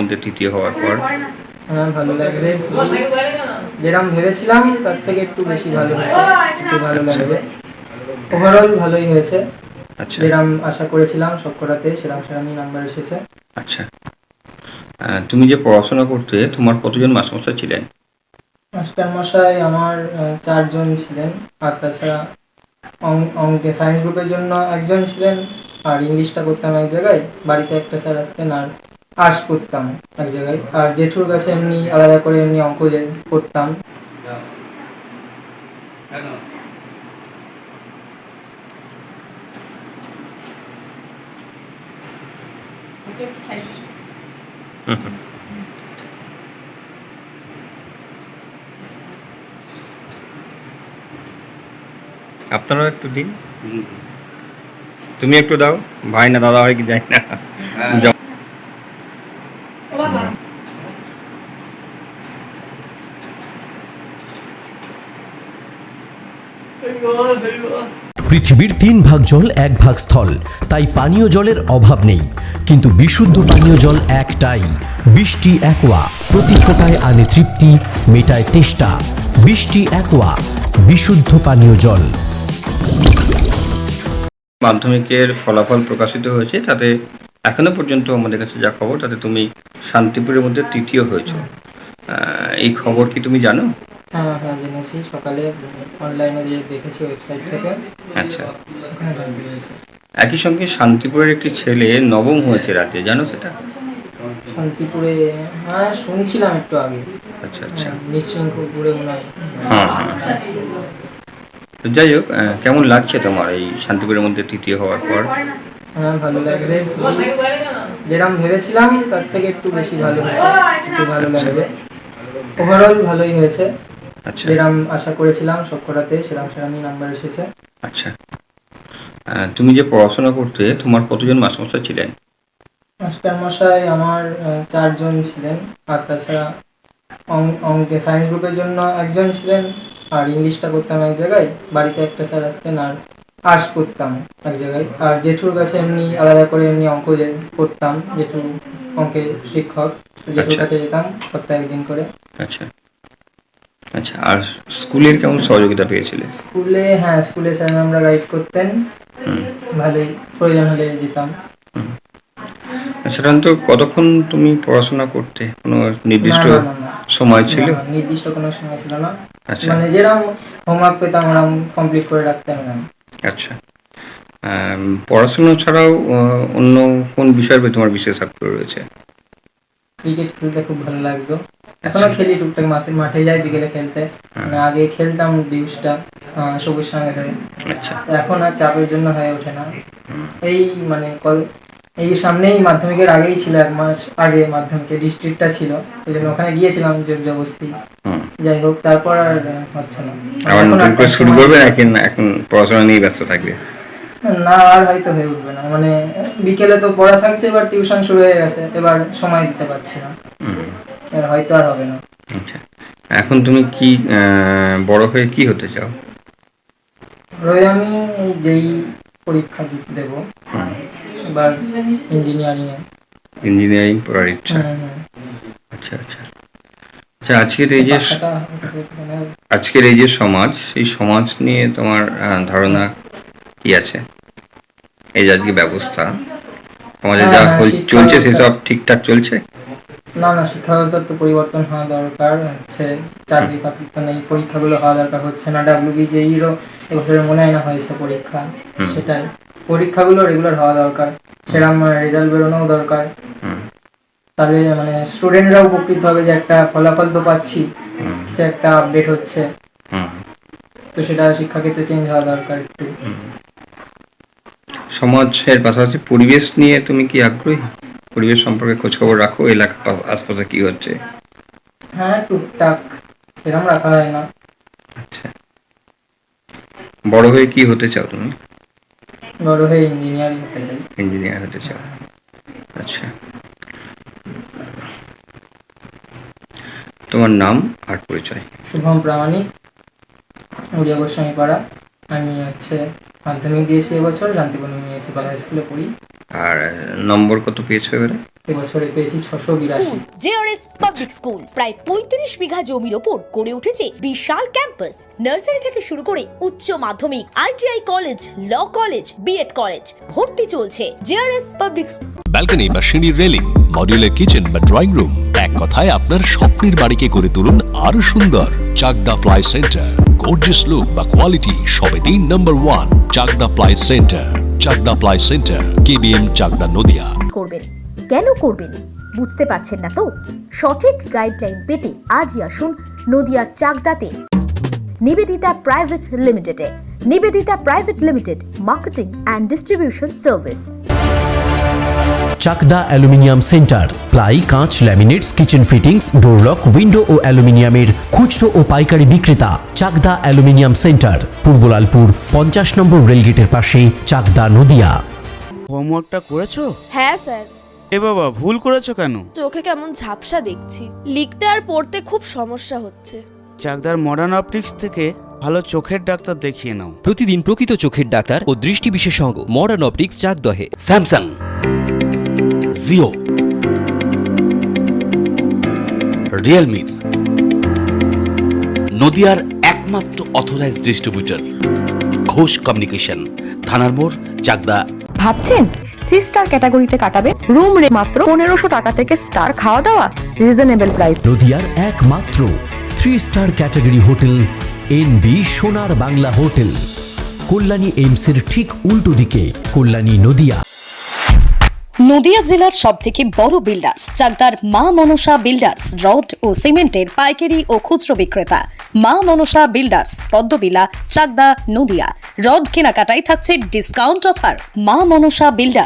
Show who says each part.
Speaker 1: মধ্যে তৃতীয় হওয়ার পর
Speaker 2: আমার ভালো লাগছে। যেরকম ভেবেছিলাম তার থেকে একটু বেশি ভালো হয়েছে, একটু ভালো লাগছে। ওভারঅল ভালোই হয়েছে।
Speaker 1: আচ্ছা
Speaker 2: যেরকম আশা করেছিলাম সবকটাতে সেরকমই নাম্বার এসেছে।
Speaker 1: আচ্ছা তুমি যে পড়াশোনা করতে তোমার কতজন মাস্টারমশাই ছিলেন?
Speaker 2: মাস্টারমশাই আমার 4 জন ছিলেন, আর তাছাড়া অঙ্কে সায়েন্স গ্রুপের জন্য একজন ছিলেন, আর ইংলিশটা করতাম এক জায়গায়, বাড়িতে একটা স্যার আসতেন, আর আর্টস করতাম এক জায়গায়, আর জেঠুর কাছে এমনি আলাদা করে এমনি অঙ্ক করতাম।
Speaker 1: আপনারাও একটু দিন, তুমি একটু দাও, ভাই না দাদা হয় কি যাই না।
Speaker 3: পৃথিবীর 3 ভাগ জল 1 ভাগ স্থল, তাই পানীয় জলের অভাব নেই। কিন্তু বিশুদ্ধ পানীয় জল একটাই, বৃষ্টি অ্যাকোয়া। প্রতি ফোঁটায় আনে তৃপ্তি, মেটায় তেষ্টা। বৃষ্টি অ্যাকোয়া, বিশুদ্ধ পানীয় জল।
Speaker 1: মাধ্যমিকের ফলাফল প্রকাশিত হয়েছে, তাতে এখনো পর্যন্ত আমাদের কাছে যা খবর তাতে তুমি শান্তিপুরের মধ্যে তৃতীয় হয়েছো। এই খবর কি তুমি জানো?
Speaker 2: হ্যাঁ জেনেছি, সকালে অনলাইনে যে দেখেছি ওয়েবসাইট থেকে।
Speaker 1: আচ্ছা,
Speaker 2: ওখানে জানতে পেরেছি।
Speaker 1: একই সঙ্গে শান্তিপুরের একটি ছেলে নবম হয়েছে রাজ্যে, জানো সেটা?
Speaker 2: শান্তিপুরে হ্যাঁ শুনছিলাম একটু আগে।
Speaker 1: আচ্ছা আচ্ছা,
Speaker 2: নিশ্চিন্তপুরে মনে হয়।
Speaker 1: হ্যাঁ হ্যাঁ। তো যাই হোক, কেমন লাগছে তোমার এই শান্তিপুরের মধ্যে তৃতীয় হওয়ার পর?
Speaker 2: হ্যাঁ ভালো লাগছে। যেরকম ভেবেছিলাম তার থেকে একটু বেশি ভালো হয়েছে, একটু ভালো লাগছে। ওভারঅল ভালোই হয়েছে।
Speaker 1: আচ্ছা
Speaker 2: যেরকম আশা করেছিলাম সবকটাতে সেরকমই নাম্বার এসেছে।
Speaker 1: আচ্ছা, তুমি যে পড়াশোনা করতে তোমার কতজন মাস্টারমশাই ছিলেন?
Speaker 2: মাস্টারমশাই আমার 4 জন ছিলেন, আর তাছাড়া অঙ্কে সায়েন্স গ্রুপের জন্য একজন ছিলেন, আর ইংলিশটা করতাম এক জায়গায়, বাড়িতে একটা স্যার আসতেন, আর আর্টস করতাম এক জায়গায়, আর জেঠুর কাছে এমনি আলাদা করে এমনি অঙ্ক করতাম। জেঠু অঙ্কের শিক্ষক, জেঠুর কাছে যেতাম সপ্তাহে একদিন করে।
Speaker 1: আচ্ছা আচ্ছা, আর স্কুলের কেমন সহযোগিতা পেয়েছিলে?
Speaker 2: স্কুলে স্যার ম্যামরা গাইড করতেন ভালোই, প্রয়োজন হলে যেতাম।
Speaker 1: সাধারণত কতক্ষণ তুমি পড়াশোনা করতে? কোনো নির্দিষ্ট সময় ছিল?
Speaker 2: নির্দিষ্ট কোনো সময় ছিল না।
Speaker 1: আচ্ছা,
Speaker 2: মানে যেরকম হোমওয়ার্ক পেতাম ওরকম কমপ্লিট করে রাখতাম না।
Speaker 1: আচ্ছা। পড়াশোনা ছাড়াও অন্য কোন বিষয়ের প্রতি তোমার বিশেষ আগ্রহ রয়েছে?
Speaker 2: ক্রিকেট খেলতে খুব ভালো লাগতো, এখনো খেলি টুকটাক, মাঠে যাই বিকেলে খেলতে। মানে আগে খেলতাম ডিউসটা সবুজ সঙ্গে হয়ে।
Speaker 1: আচ্ছা,
Speaker 2: এখন আর চাপের জন্য হয়ে ওঠে না। এই মানে এই সামনেই মাধ্যমিকের আগেই ছিল, 1 মাস আগে মাধ্যমিকে ডিস্ট্রিক্টটা ছিল, ওই জন্য ওখানে গিয়েছিলাম জোর জবরদস্তি। যাই হোক, তারপর আর হচ্ছে না।
Speaker 1: আবার নতুন করে শুরু করবে নাকি এখন পড়াশোনা নিয়ে ব্যস্ত থাকবে?
Speaker 2: না, আর হয়তো হয়ে উঠবে না। মানে বিকেলে তো পড়া থাকছে, এবার টিউশন শুরু হয়ে গেছে, এবার সময় দিতে পারছি না, এবার হয়তো আর হবে না।
Speaker 1: আচ্ছা, এখন তুমি কি বড় হয়ে কি হতে চাও?
Speaker 2: আমি যেই পরীক্ষা দিতে দেবো এবার,
Speaker 1: ইঞ্জিনিয়ারিং পড়ার ইচ্ছা। আচ্ছা আচ্ছা আচ্ছা, আজকের এই যে সমাজ, এই সমাজ নিয়ে তোমার ধারণা কি আছে? এই যে আজকে ব্যবস্থা সমাজে যা চলছে সেসব ঠিকঠাক চলছে?
Speaker 2: না, শিক্ষা ব্যবস্থার তো পরিবর্তন হওয়া দরকার। চাকরি বাকরি তো নেই, পরীক্ষাগুলো হওয়া দরকার হচ্ছে না। WBJER-ও এবছরে মনে হয় না হয়েছে পরীক্ষা, সেটাই পরীক্ষাগুলো রেগুলার হওয়া দরকার, সেরকম রেজাল্ট বেরোনোও দরকার। তাহলে মানে স্টুডেন্টরা উপকৃত হবে যে একটা ফলাফল তো পাচ্ছি, কিছু একটা আপডেট হচ্ছে, তো সেটা শিক্ষাক্ষেত্রে চেঞ্জ হওয়া দরকার একটু।
Speaker 1: সমাজের পাশাপাশি পরিবেশ নিয়ে তুমি কি আগ্রহী? পরিবেশ সম্পর্কে খোঁজখবর রাখো, এলাকার আশপাশে কি হচ্ছে?
Speaker 2: হ্যাঁ টুকটাক, সেরকম রাখা হয় না।
Speaker 1: আচ্ছা, বড় হয়ে কি হতে চাও তুমি?
Speaker 2: বড় হয়ে ইঞ্জিনিয়ারিং হতে চাই।
Speaker 1: ইঞ্জিনিয়ার হতে চাও, আচ্ছা। তোমার নাম আর পরিচয়?
Speaker 2: শুভম প্রামাণিক, উড়িয়া গোস্বামী পাড়া। আমি মাধ্যমিক দিয়েছি এবছর, শান্তিপুর মিউনিসিপাল হাই স্কুলে পড়ি।
Speaker 1: আর নম্বর কত পেয়েছো এবারে?
Speaker 2: এবছরে পেয়েছি 682।
Speaker 4: জেআরএস পাবলিক স্কুল প্রায় 35 বিঘা জমির ওপর গড়ে উঠেছে বিশাল ক্যাম্পাস। নার্সারি থেকে শুরু করে উচ্চ মাধ্যমিক, ITI college, law college, BEd college, ভর্তি চলছে। জেআরএস পাবলিক
Speaker 5: ব্যালকনি বা সিঁড়ির রেলিং, মডিউলার কিচেন বা ড্রয়িং রুম, এক কথায় আপনার স্বপ্নের বাড়িকে করে তুলুন আরো সুন্দর। Chakdah ply centre, gorgeous look বা কোয়ালিটি সবেতেই number 1। Chakdah ply centre, Chakdah ply centre, KBM, Chakdah, Nadia.
Speaker 6: করবেন কেন করবেন বুঝতে পারছেন না তো? সঠিক গাইডলাইন পেতে আজই আসুন নদিয়ার চাকদাতে নিবেদিতা প্রাইভেট লিমিটেডে। Nivedita private limited, marketing and distribution service.
Speaker 3: Chakdaha aluminium centre, ply, কাঁচ, laminates, kitchen fittings, door lock, window ও অ্যালুমিনিয়ামের খুচরো ও পাইকারি বিক্রেতা। Chakdaha aluminium centre, Purbalalpur 50 number রেলগেটের পাশে, চাকদা, নদিয়া।
Speaker 7: হোমওয়ার্কটা করেছো?
Speaker 8: হ্যাঁ স্যার।
Speaker 7: এ বাবা, ভুল করেছো কেন?
Speaker 8: চোখে কেমন ঝাপসা দেখছি, লিখতে আর পড়তে খুব সমস্যা হচ্ছে।
Speaker 7: চাকদার মডার্ন অপটিক্স থেকে ভালো চোখের ডাক্তার দেখিয়ে নাও।
Speaker 9: প্রতিদিন প্রকৃত চোখের ডাক্তার ও দৃষ্টি বিশেষজ্ঞ মডার্ন অপটিক্স, চাকদহে।
Speaker 10: স্যামসাং, জিও, রিয়েলমি, নদিয়ার একমাত্র অথরাইজড ডিস্ট্রিবিউটর ঘোষ কমিউনিকেশন, থানার মোড়, চাকদা।
Speaker 11: ভাবছেন 3 স্টার ক্যাটাগরিতে কাটাবে? রুম রে মাত্র 1500 টাকা থেকে স্টার, খাওয়া দাওয়া রিজনেবল প্রাইস।
Speaker 3: নদিয়ার একমাত্র 3 স্টার ক্যাটাগরি হোটেল এনবি সোনার বাংলা হোটেল, কল্যাণী এইমসের ঠিক উল্টো দিকে, কল্যাণী, নদিয়া।
Speaker 4: নদিয়া জেলার সবথেকে বড় বিল্ডার্স চাকদার মা মনসা বিল্ডার্স, রড ও সিমেন্টের পাইকারি ও খুচরো বিক্রেতা। মা মনসা বিল্ডার্স, পদ্মবিলা, চাকদা, নদিয়া। রড কেনাকাটায় থাকছে ডিসকাউন্ট অফার। মা মনসা বিল্ডার্স।